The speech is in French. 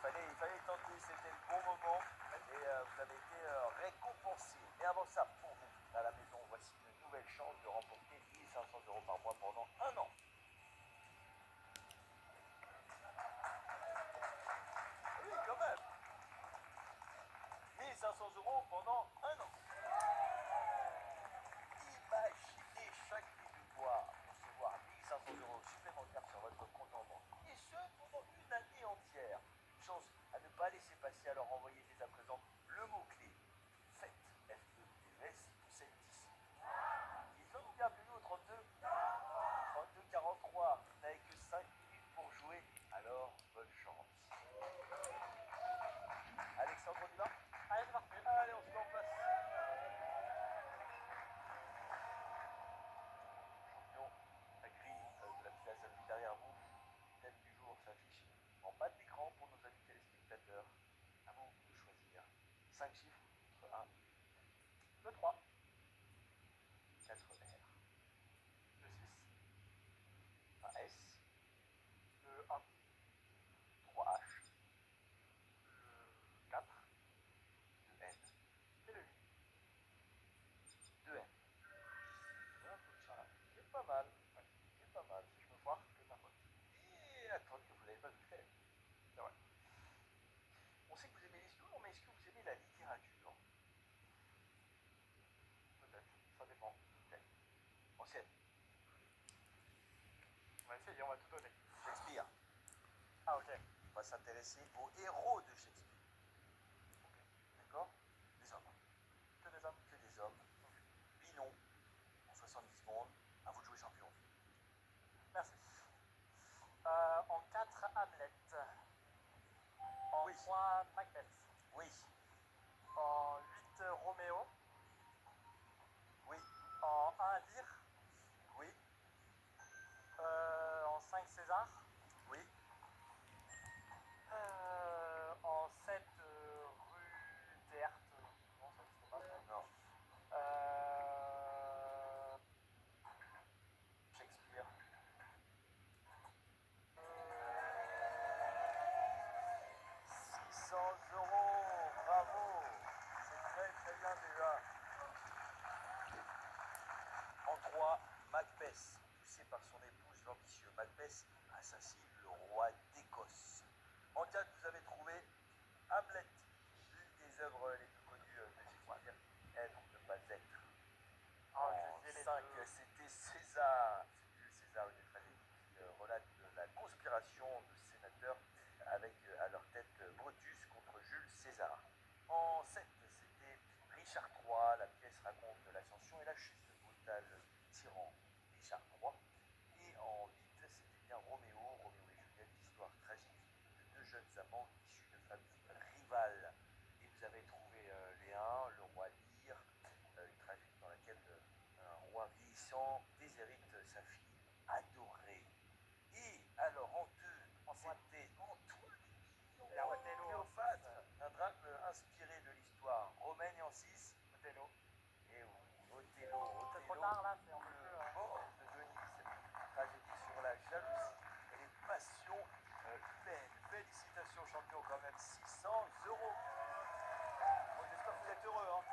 il fallait tenter, c'était le bon moment et vous avez été récompensé. Mais avant ça, pour vous, à la maison, voici une nouvelle chance de remporter 1 500 € par mois pendant un an. Oui, quand même. 1 500 € pendant un an. Imaginez chaque nuit de pouvoir recevoir 1 500 € supplémentaires sur votre compte en banque. Et ce, pendant une année entière. Une chance à ne pas laisser passer, alors envoyez dès à présent le mot-clé FET, F-E-T-S, pour cette 10. Ils ont bien appelé au 32 43. Vous n'avez que 5 minutes pour jouer, alors bonne chance. Alexandre, on y va? Allez, c'est parti. Allez, on se met en place. Champion, la grille de la pièce s'appuie derrière vous. Le thème du jour s'affiche en bas de l'écran pour nos amis téléspectateurs. À vous de choisir 5 chiffres entre 1, Le 3, 4 R, le 6, un S, le 1, 3 H, le 4 2 N, et le 8. 2 N. Un peu de chat. C'est pas mal. Ouais, c'est pas mal. Si je me foire, c'est de ma faute. Et attendez, vous n'avez pas vu le fait. C'est vrai. On sait que vous aimez l'histoire, mais est-ce que vous aimez la littérature? Peut-être. Ça dépend. Peut-être. Ancienne. On va essayer, on va tout donner. Shakespeare. Ah, ok. On va s'intéresser aux héros de Shakespeare. D'accord? Des hommes. Que des hommes. Que des hommes. Binon, en 70 secondes. À vous de jouer, champion. Merci. En 4, Hamlet. En Oui. 3, Macbeth. Oui. En 8, Roméo. Oui. En 1, Lear. Oui. En 5, César. Oui. En 7, rue Théâtre. Non, ça n'existe pas. Non. Euh, Shakespeare. 600 €. Bravo. C'est très très bien déjà. En 3, Macbeth. Poussé par son épouse, l'ambitieux Macbeth assassine le roi d'Écosse. En 4, vous avez trouvé Hamlet, l'une des œuvres les plus connues de Shakespeare, Être ne pas être. En 5, c'était César, Jules César, une tragédie qui relate la conspiration de sénateurs avec à leur tête Brutus contre Jules César. En 7, c'était Richard III, la pièce raconte l'ascension et la chute brutale du tyran Richard III. Et en 8, c'était bien Roméo et Juliette, histoire tragique de deux jeunes amants issus de familles rivales. Et vous avez trouvé les 1, le roi Lear, une tragédie dans laquelle un roi vieillissant déshérite sa fille adorée. Et alors en 2, c'était Antoine Cléopâtre, un drame inspiré de l'histoire romaine. Et en 6, Othello. et Othello, C'est trop tard là, c'est en le plus. mort de Venise, une tragédie sur la jalousie et les passions humaines. Félicitations champion quand même, 600 €. Bon, j'espère que vous êtes heureux, hein.